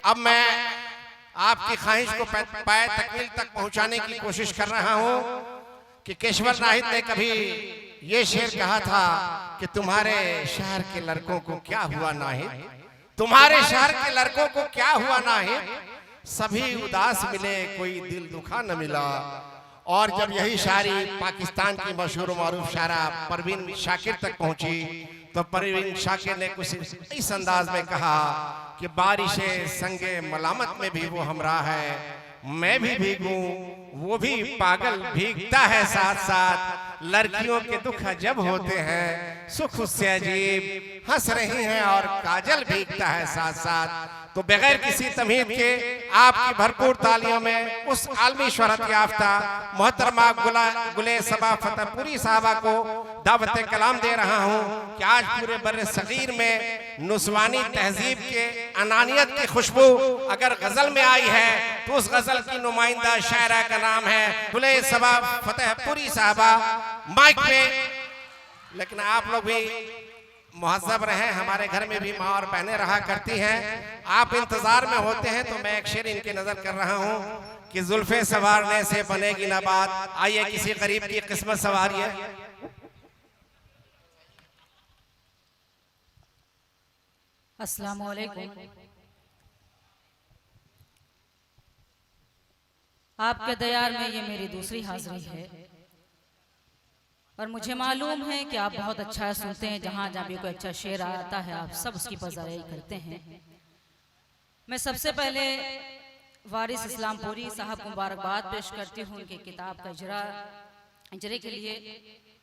अब मैं आपकी ख्वाहिश को पाए तकमील तक पहुंचाने की कोशिश कर रहा हूं कि केशवर नाहिद ने कभी ये शेर कहा था कि तुम्हारे शहर के लड़कों को क्या हुआ नाहिद, तुम्हारे शहर के लड़कों को क्या हुआ नाहिद, सभी उदास मिले कोई दिल दुखा न मिला। और जब यही शायरी पाकिस्तान की मशहूर मारूफ शायरा परवीन शाकिर तक पहुंची तो परवीन शाकिर ने कुछ इस अंदाज में कहा कि बारिशें संगे मलामत में भी वो हमरा है, मैं भी भीगूं वो भी पागल भीगता है साथ साथ, लड़कियों के दुख जब होते हैं सुख उससे अजीब, हंस रही हैं और काजल भीगता है साथ साथ। तो बगैर किसी तमहीद के आपकी भरपूर तालियों में उस आलमी शोहरत याफ्ता मोहतरमा गुले सबा फतेहपुरी साहबा को दावत कलाम दे रहा हूं कि आज पूरे बर्रे सगीर में नुस्वानी तहजीब के अनानियत की खुशबू अगर गजल में आई है तो उस गजल की नुमाइंदा शायरा का नाम है गुले सबा फतेहपुरी साहबा। माइक पे लेकिन आप लोग भी मुहज़्ज़ब रहे, हमारे घर में भी माँ और बहनें रहा करती हैं, आप इंतजार में होते हैं तो मैं एक शेर इनकी नजर कर रहा हूं कि जुल्फे सवारने से बनेगी ना बात, आइए किसी गरीब की किस्मत सवारिए। अस्सलाम वालेकुम। आपके दयार में ये मेरी दूसरी हाजिरी है और मुझे मालूम है कि आप बहुत अच्छा सुनते हैं, जहाँ जहाँ भी कोई अच्छा शेर आता है आप सब उसकी पज़ाराई करते हैं। मैं सबसे पहले वारिस इस्लामपुरी साहब को मुबारकबाद पेश करती हूँ उनकी किताब का इजरे के लिए,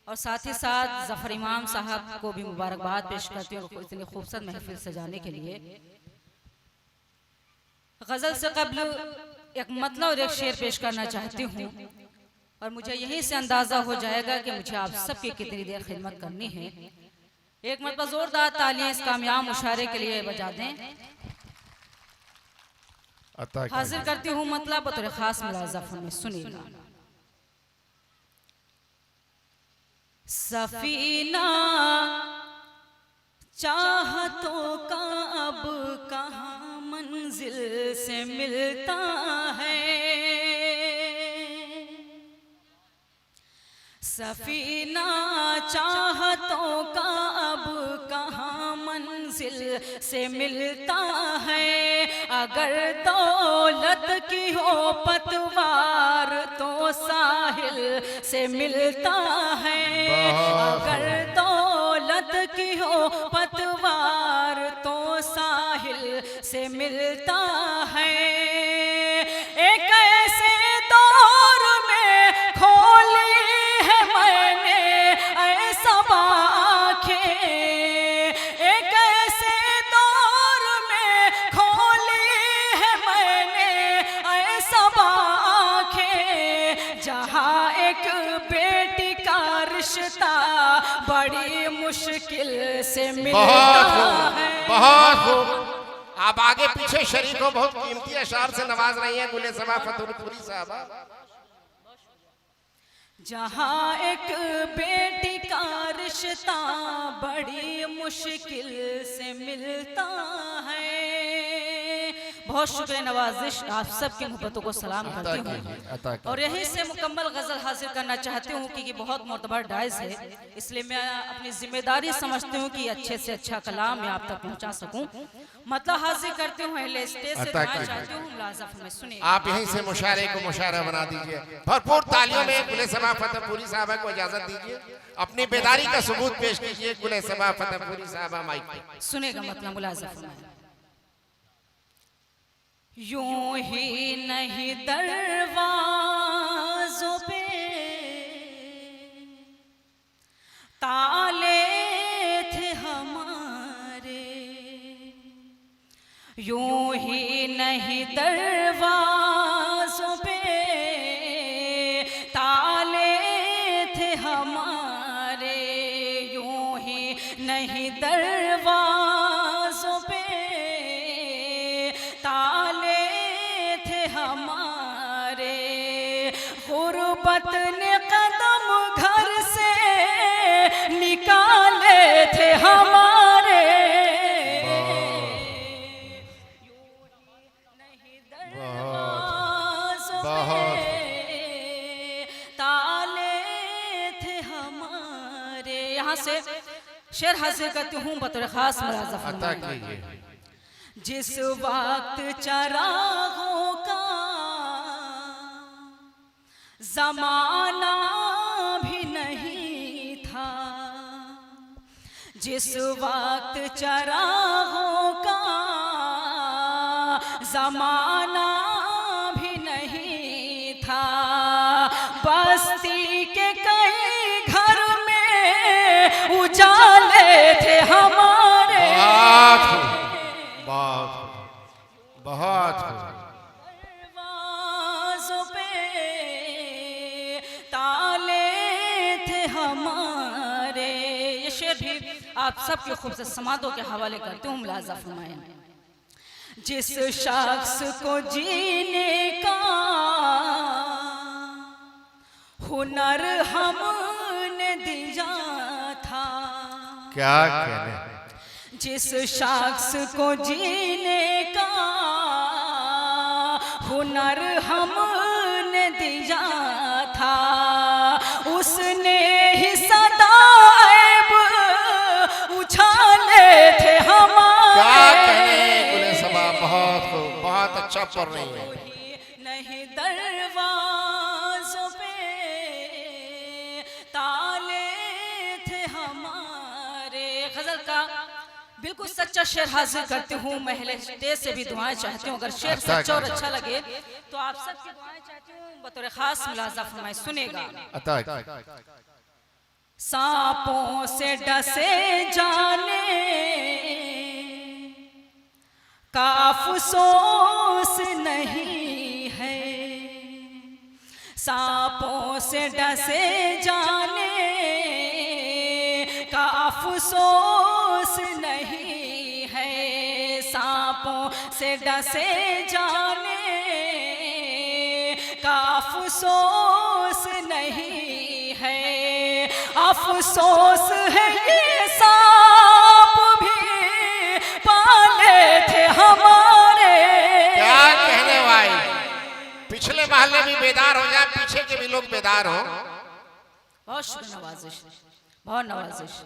और साथ ही साथ ज़फ़र इमाम साहब को भी मुबारकबाद पेश करती हूँ इतनी खूबसूरत महफिल सजाने के लिए। गज़ल से कब्ल एक मतलब और एक शेर पेश करना चाहती हूँ और मुझे यहीं से अंदाजा हो जाएगा कि मुझे आप सबकी कितनी देर खिदमत करनी है। एक मतलब जोरदार तालियां इस कामयाब मुशारे के लिए बजा दें। हाजिर करती हूँ मतलब बतौर खास मुलाज़ा में, सुनिएगा। सफीना चाहतों का अब कहाँ मंजिल से मिलता है, सफीना चाहतों का अब कहाँ मंजिल से मिलता है, अगर दौलत की हो पतवार तो साहिल से मिलता है, अगर दौलत की हो पतवार तो साहिल से मिलता है। एक ऐसे दौर में खोली बड़ी मुश्किल से मिलता है। बहुत खूब। आप आगे पीछे शरीक को बहुत कीमती अशार से नवाज रही हैं गुले सबा फतेहपुरी साहबा। जहाँ एक बेटी का रिश्ता बड़ी मुश्किल से मिलता है। बहुत शुक्रिया नवाजिश, आप सबकी मोहब्बतों को सलाम करती हूँ और यहीं से मुकम्मल गजल हासिल करना चाहती हूँ कि बहुत मोतबर डाइज है, इसलिए मैं अपनी जिम्मेदारी समझती हूँ कि अच्छे से अच्छा कलाम मैं आप तक पहुँचा सकूँ। मतलब हासिल करती हूँ, स्टेज से चाहती हूँ मुलाज़ा में, सुनिए। आप यहीं से मुशारे को मुशारा बना दीजिए। भरपूर तालियों में गुले सबा फतेहपुरी साहबा को इजाजत दीजिए, अपनी बेदारी का सबूत पेश कीजिए। गुले सबा फतेहपुरी साहबा माइक पे सुनेगा मतलब मुलाज़ा में। यूं ही नहीं दरवाज़ों पे ताले थे हमारे, यूं ही नहीं दरवाज़ों पे ताले थे हमारे, यूं ही नहीं दरवाज़ों पे हमारे, गुर्बत ने कदम घर से निकाले थे हमारे, ताले थे हमारे। यहाँ से शेर हाजिर करती हूँ बतौर खास मुलाज़ा अता फरमाएं। कीजिए। जिस वक्त चरागों का जमाना भी नहीं था, जिस वक्त चरागों का जमाना भी नहीं था, बस्ती के कई घर में उजाले थे हमारे। बहुत बहुत दरवाज़ों पे ताले थे हमारे। ये शेर भी आप सबके खूबसूरत समातों के हवाले करते हूँ, मुलाज़ा फरमाएं। जिस शख्स को जीने का हुनर हमने दिया था, क्या कहने। जिस शख्स को जीने का हुनर हमने दिया था, उसने ही सदाएब उछाले थे हमारे। क्या कहने गुले सबा, बहुत खूब, बहुत अच्छा पढ़ रही है। नहीं दरवाज़ों पे ताले थे हमारे। गजल का बिल्कुल सच्चा शेर हाजिर करती हूँ। महले स्टेज से भी दुआएं चाहती हूँ, अगर शेर सच्चा और अच्छा लगे तो आप सबकी दुआएं चाहती हूँ बतौर खास मुलाज़ा फरमाएं। सुनेगा। अता सांपों से डसे जाने का अफसोस नहीं है, सांपों से डसे जाने का अफसोस नहीं है, सांपों से डसे जाने का अफसोस नहीं है, अफसोस है ये सांप भी पाले थे हमारे। क्या कहने भाई, पिछले महल्ले भी बेदार हो जाए, पीछे के भी लोग बेदार हो। बहुत शुक्र नवाजिश, बहुत नवाजिश।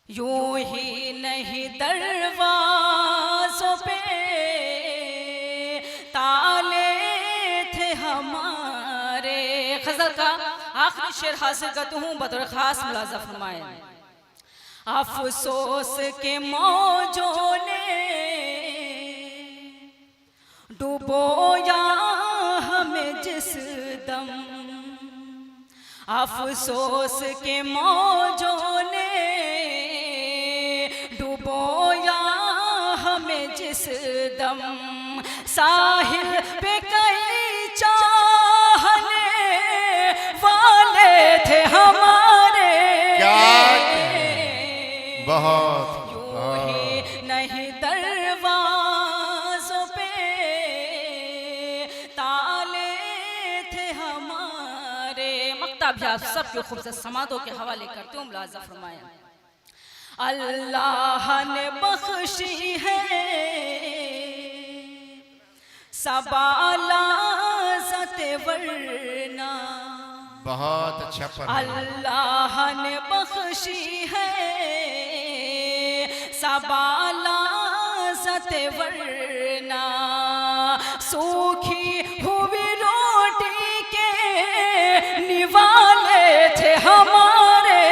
यूं ही नहीं दरवाज़ों पे ताले थे हमारे। गजल का आखिरी शेर हासिल करती हूँ बतौर खास मुलाज़ा फरमाएं। अफसोस के मौजों ने डुबोया हमें जिस दम, अफसोस के मौजों ने डुबोया हमें जिस दम, साहिल पे कई चाहने वाले थे हमारे। बहुत यूं ही नहीं दरवाज़ों पे ताले थे हमारे। मक्ता भी आप सबके खूबसूरत समातों के हवाले करते हूँ, मुलाज़ा फरमाएं। अल्लाह ने बख्शी है सबालाज़त वरना, बहुत अच्छा पढ़। अल्लाह ने बख्शी है सबालाज़त वरना, सूखी हुई रोटी के निवाले थे हमारे।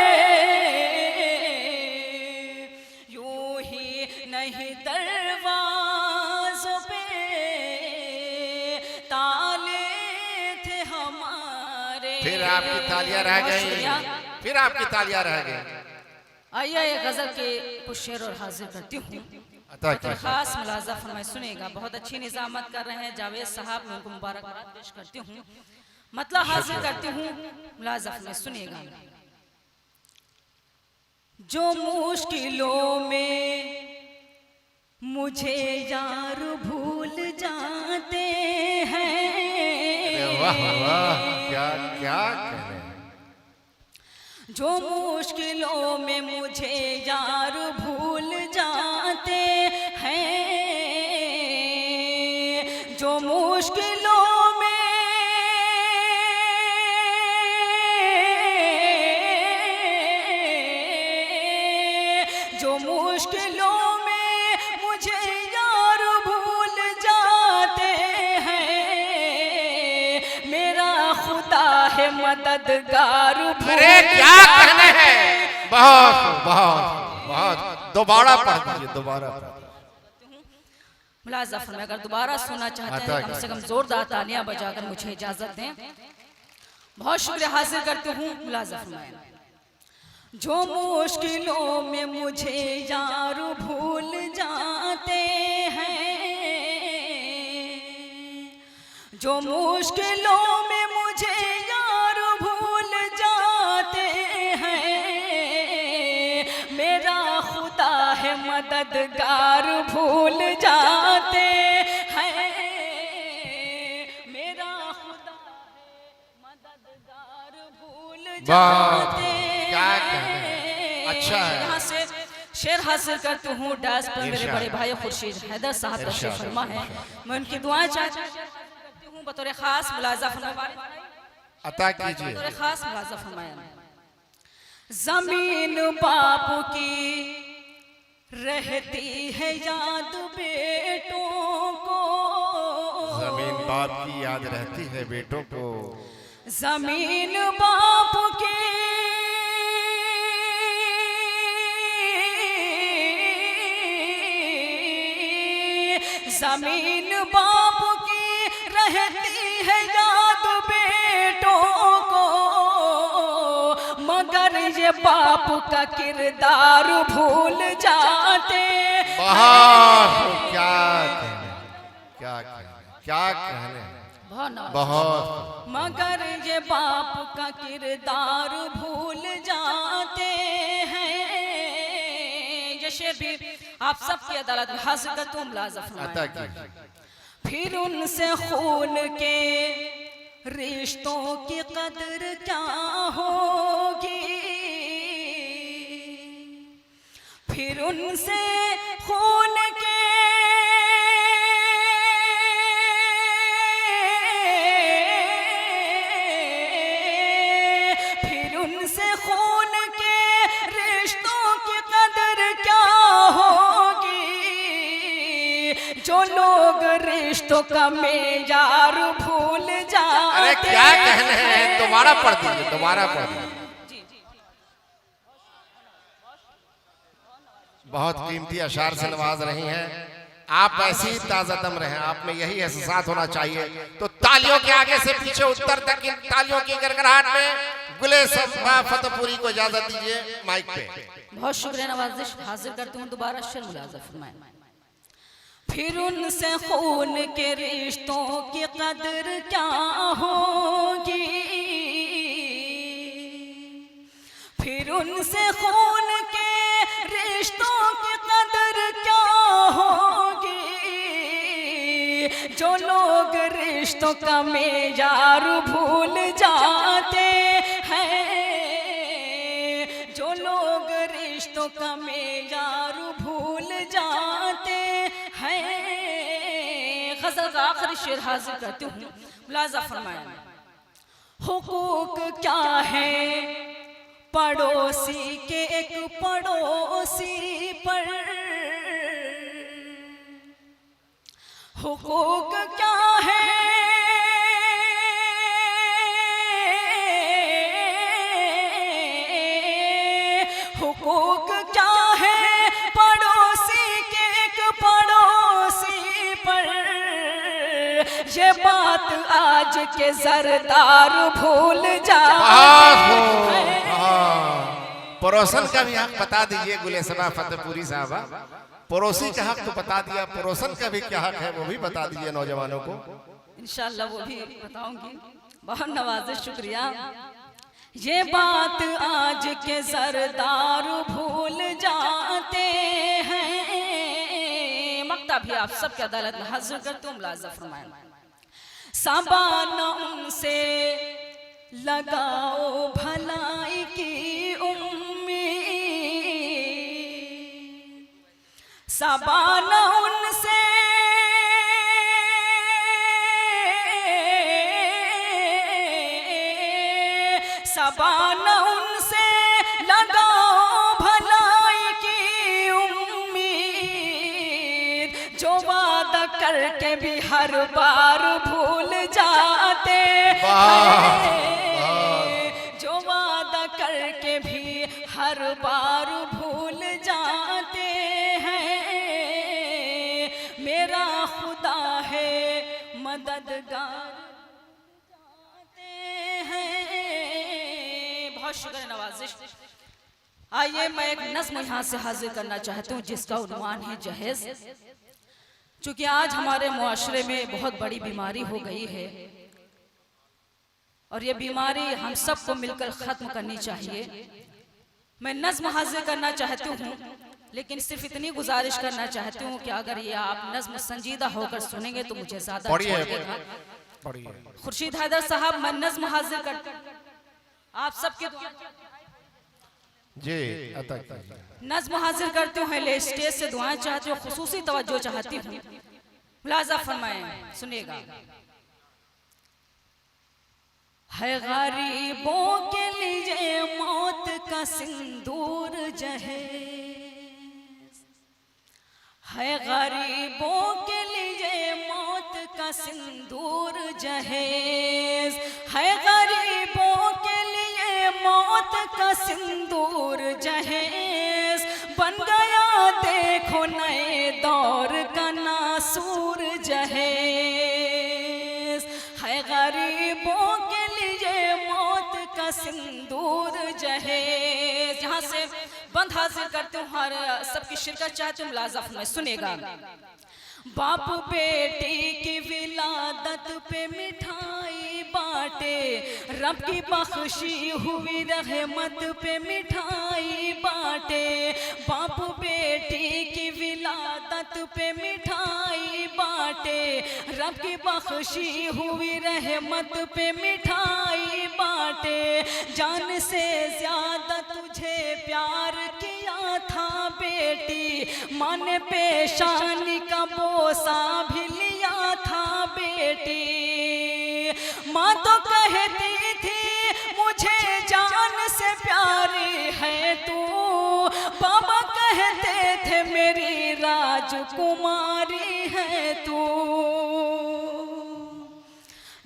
यूं ही नहीं दरवाज़ों पे ताले थे हमारे। फिर आपकी तालियां रह गई, फिर आपकी तालियां रह गई। आइए ये गजल के कुछ शेर और हाजिर करती हूँ, अता तो खास मुलाज़ा फरमाएं। सुनेगा। बहुत अच्छी निज़ामत कर रहे हैं जावेद साहब, मैं उनको मुबारकबाद पेश करती हूँ, मतलब हाजिर करती हूँ, मुलाज़ा फरमाएं। सुनेगा। जो मुश्किलों में मुझे यार भूल जाते हैं, वाह वाह, क्या क्या कह रहे हैं। जो मुश्किलों में मुझे यार भूल जाते हैं, जो मुश्किलों खुदा है मददगार। अरे क्या कहने हैं, बहुत बहुत बहुत। दोबारा पढ़ दीजिए, दोबारा पढ़ दीजिए। मुलाजा फरमाएं, अगर दोबारा सुनना चाहते हैं कम से कम जोरदार तालियां बजाकर मुझे इजाजत दें। बहुत शुक्रिया हासिल करती हूँ। मुलाजा फरमाएं, जो मुश्किलों में मुझे यार भूल जाते हैं, जो मुश्किलों में मुझे यार भूल जाते हैं, मेरा खुदा है मददगार भूल जाते हैं, मेरा खुदा है मददगार भूल जाते हैं। क्या कहने हैं, अच्छा है। यहाँ से शेर हासिल करती हूँ। डांस पर मेरे बड़े भाई खुर्शीद हैदर साहब तशरीफ फरमा है, मैं उनकी दुआएं चाहती हूँ बतौर खास मुलाजा फरमाएं, अता कीजिए। बतौर खास मुलाजा फरमाएं। जमीन बाप की रहती है याद बेटों को, जमीन बाप की याद रहती है बेटों को, जमीन बाप की जमीन बाप की रहती है याद बेटों को, मगर ये बाप का किरदार भूल जाते। बहुत क्या कहने, क्या कहने, क्या कहने, बहुत। मगर ये बाप का किरदार भूल जाते हैं। ये शेर भी आप सबकी अदालत में हासिल करता हूँ। मुलाजा फरमाएं, फिर उनसे खून के रिश्तों की कदर क्या होगी, फिर उनसे खून के फिर उनसे खून के रिश्तों की कदर क्या होगी, जो लोग रिश्तों का मेयार भूल जाते। अरे क्या कहने हैं, दोबारा पढ़ दीजिए, दोबारा पढ़ दीजिए। बहुत कीमती अशार से नवाज रही हैं आप, ऐसी ही ताज़ादम रहें, आप में यही एहसास होना चाहिए। तो तालियों के आगे से पीछे उत्तर तक इन तालियों की गड़गड़ाहट में गुले सफा फतेहपुरी को इजाजत दीजिए माइक पे। बहुत शुक्रिया नवाजिश हाजिर करती हूँ दोबारा शेर। मुलाजा फरमाएं, फिर उनसे खून के रिश्तों की कदर क्या होगी, फिर उनसे खून के रिश्तों की कदर क्या होगी, जो लोग रिश्तों का मेयार भूल जाते हैं, जो लोग रिश्तों का मेयार भूल जाते हैं। गज़ल का आखिरी शेर हाजिर करती हूँ। मुलाजा फरमाएं, हुकूक क्या है पड़ोसी के एक पड़ोसी पर, हुकूक क्या है हुकूक क्या है पड़ोसी के एक पड़ोसी पर, ये बात आज के जरदार भूल जाते हैं। पड़ोसन का भी हक बता दीजिए गुले सभा फतेहपुरी साहबा, पड़ोसी का हक तो बता दिया, पड़ोसन का भी क्या हक है वो भी बता दीजिए नौजवानों को। इंशाल्लाह वो भी बताऊंगी। बहुत नवाज़िश, शुक्रिया। ये बात आज के सरदार भूल जाते हैं। मक्ता भी आप सबके अदालत में हाजिर करते हूँ। मुलाजा फरमाएं, साबाना उनसे लगाओ भलाई की उम्मीद, साबाना उनसे साबाना उनसे लगाओ भलाई की उम्मीद, जो वादा करके भी हर बार भूल जाते हैं। बहुत शुक्र नवाजिश। आइए मैं एक नज़्म यहाँ से हाजिर करना चाहती हूँ जिसका उन्वान है जहेज। चूंकि आज हमारे मुआशरे में बहुत बड़ी बीमारी हो गई है और ये बीमारी हम सबको मिलकर ख़त्म करनी चाहिए। मैं नज़्म हाजिर करना चाहती हूँ, लेकिन सिर्फ इतनी गुजारिश करना चाहती हूँ कि अगर ये आप नज़्म संजीदा होकर सुनेंगे तो मुझे ज़्यादा अच्छा लगेगा। खुर्शीद हैदर साहब, मैं नज़्म हाजिर कर आप सबके जी अता कीजिए। नज़्म हाजिर करती हूँ, ले स्टेज से दुआएं चाहती हूँ, खुसूसी तवज्जो चाहती हूँ, मुलाजा फरमाएं, सुनिएगा। है गरीबों के लिए मौत का सिंदूर जहेज, है गरीबों के लिए मौत का सिंदूर जहेज, है गरीबों के लिए मौत का सिंदूर जहेज, बन गया देखो नए दौर का नासूर जहेज, है गरीबों के लिए मौत का सिंदूर जहेज। यहाँ से बंद हाजिर करती हूँ, हर सबकी शिरकत चाहती हूँ, मुलाजा में सुनेगा। बाप बेटी की विलादत पे मिठाई बाटे, रब की बख्शी हुई रहमत पे मिठाई बाटे, बाप बेटी की विलादत पे मिठाई बाटे, रब की बख्शी हुई रहमत पे मिठाई बाटे, जान से ज्यादा तुझे प्यार किया था बेटी, माँ ने पेशानी का बोसा भी लिया था बेटी, माँ तो कहती थी मुझे जान से प्यारी है तू, बाबा कहते थे मेरी राजकुमारी है तू,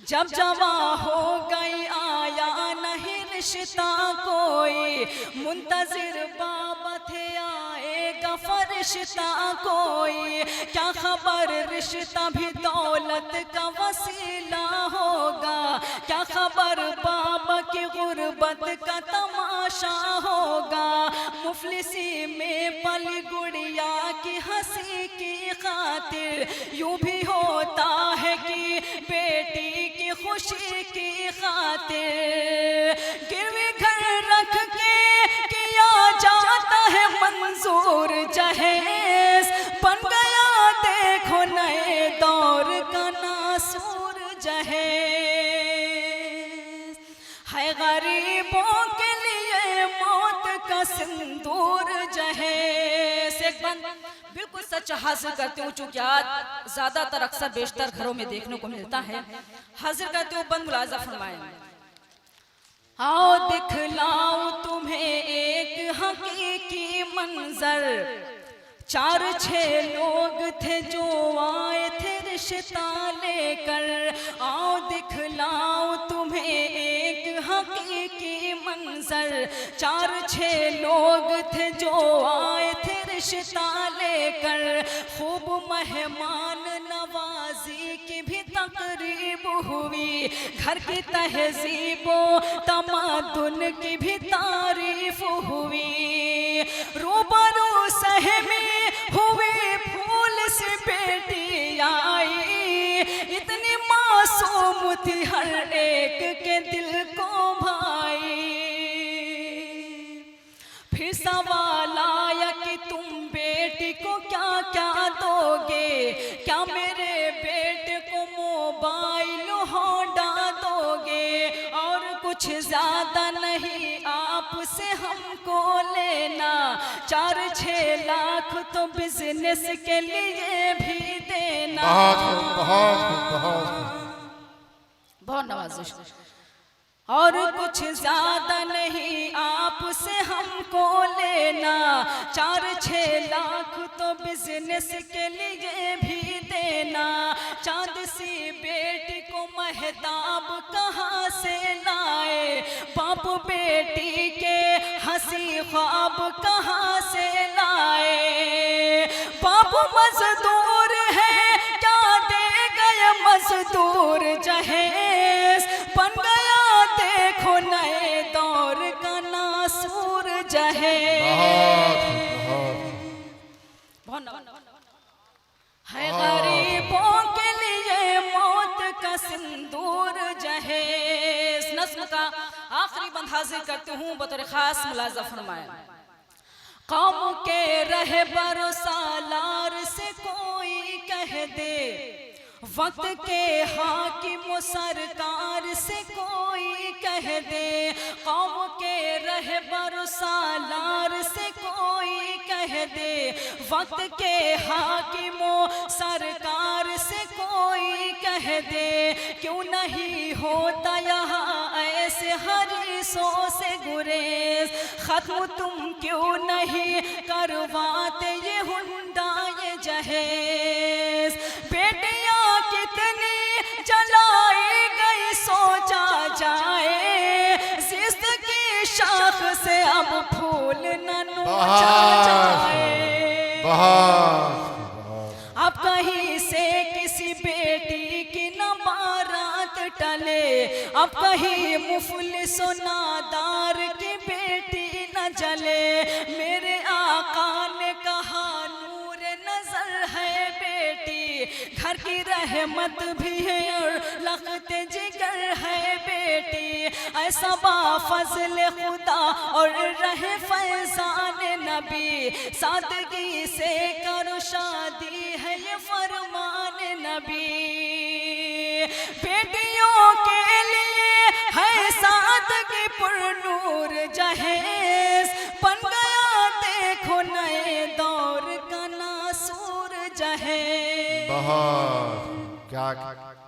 जब जवा हो गई आया नहीं रिश्ता कोई, मुंतजिर बाबा थे आएगा फरिश्ता कोई, क्या खबर रिश्ता भी दौलत का वसीला होगा, क्या खबर बाबा की गुर्बत का तमाशा होगा, मुफलिसी में पली गुड़िया की हंसी की खातिर, यूं भी होता है कि बेटी की खुशी की खातिर, गिरवी घर रख के किया जाता है मंजूर जहेज, बन गया देखो नए दौर का नासूर जहेज, है गरीबों के लिए मौत का सिंदूर जहेज। एक बंद बिल्कुल सच हाजिर करती हूँ, चूंकि आज ज्यादातर अक्सर बेशतर घरों में देखने को मिलता है, हाजिर करती हूँ, बंद मुलाजा फरमाएं। आओ दिखलाऊं तुम्हें एक हकीकी मंजर, 4-6 लोग थे जो आए थे रिश्ता लेकर, आओ दिखलाऊं तुम्हें एक हकीकी मंजर, 4-6 लोग थे जो आए थे रिश्ता लेकर, खूब मेहमान नवाजी की भी तकरीब हुई, घर की तहजीबो तमद्दुन की भी तारीफ हुई, रूबरू सहमी हुई फूल से बेटी आई, इतनी मासूम थी हर एक के दिल को भाई, फिर सवाल आया कि तुम बेटी को क्या क्या दोगे, क्या मेरे बेटे को मोबाइल होंडा दोगे, और कुछ ज्यादा नहीं आपसे हमको लेना, 4-6 लाख तो बिजनेस के लिए भी देना। बहुत नवाजिश। और कुछ ज्यादा नहीं आपसे हमको लेना, 4-6 लाख तो बिजनेस के लिए भी देना, चांद सी बेटी को महताब कहाँ से लाए, बाप बेटी के हंसी ख्वाब कहाँ से लाए, बाप मजदूर है क्या दे गए मजदूर जहेज, बन गया देखो नए दौर का नस्म का आखिरी बंद हाजिर करती हूँ बतौर खास मुलाजा फरमाएं। कौम के रहबर सालार से कोई कह दे, वक्त के हाकिम सरकार से कोई कह दे, कौम के रहबर सालार से कोई कह दे, वक्त के हाकिम सरकार से कोई कह दे, क्यों नहीं होता यहाँ ऐसे हरीसों से गुरेज, खत्म तुम क्यों नहीं करवाते ये हुंडा ये जहेज। बेटियां कितनी जलाई गई सोचा जाए, जिस्त की शाख से अब फूल न नोचा जाए। अब कहीं से किसी बेटी की न बारात टले, अब कहीं मुफलिस नादार की बेटी न जले। मेरे आका ने कहा नूर नजर है बेटी, घर की रहमत भी है और लखते जिगर है बेटी। ऐसा बाफज़ल खुदा और रहे फैज़ान नबी, सादगी से करो शादी है ये फरमान नबी। बेटियों के लिए है सादगी पुरनूर जहेज, बन गया देखो नए दौर का नासूर जहेज। बहुत क्या